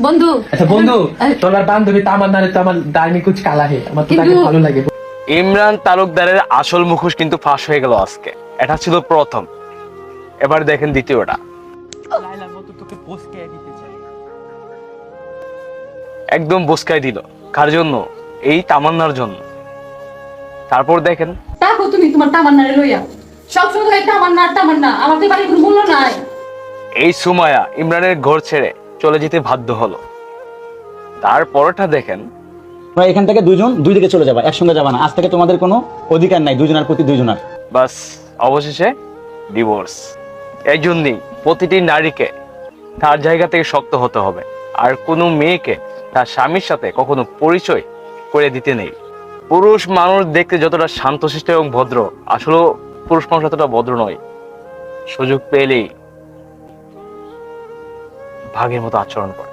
বন্ধু আচ্ছা বন্ধু, তোমার বান্ধবী তামান্নারে তো আমার দাইনি কুচ কালা হে, আমার তো তাকে ভালো লাগে। ইমরান তালুকদারের আসল মুখোশ কিন্তু ফাঁস হয়ে গেল আজকে। এটা ছিল প্রথম, এবার দেখেন দ্বিতীয়টা। লাইলার মতো তোকে পোস্টকে দিতে চাই। একদম বসকাই দিল। কার জন্য? এই তামান্নার জন্য। তারপর দেখেন দেখো তুমি তোমার তামান্নারে লইয়া সবসময় তামান্না আমার তো বাড়ি কোনো মূল্য নাই। এই সুমায়া ইমরানের ঘর ছেড়ে চলে যেতে বাধ্য হলো। তারপরটা দেখেন তোমরা এখান থেকে দুজন দুই দিকে চলে যাবা, একসঙ্গে যাবা না। আজ থেকে তোমাদের কোনো অধিকার নাই দুজনের প্রতি দুজনের। বাস, অবশেষে ডিভোর্স। এই জন্যই প্রতিটি নারীকে তার জায়গা থেকে শক্ত হতে হবে, আর কোনো মেয়েকে তার স্বামীর সাথে কখনো পরিচয় করে দিতে নেই। পুরুষ মানুষ দেখতে যতটা শান্তশিষ্ট এবং ভদ্র, আসলে পুরুষ মানুষ ততটা ভদ্র নয়। সুযোগ পেলেই ভাগের মতো আচরণ করে।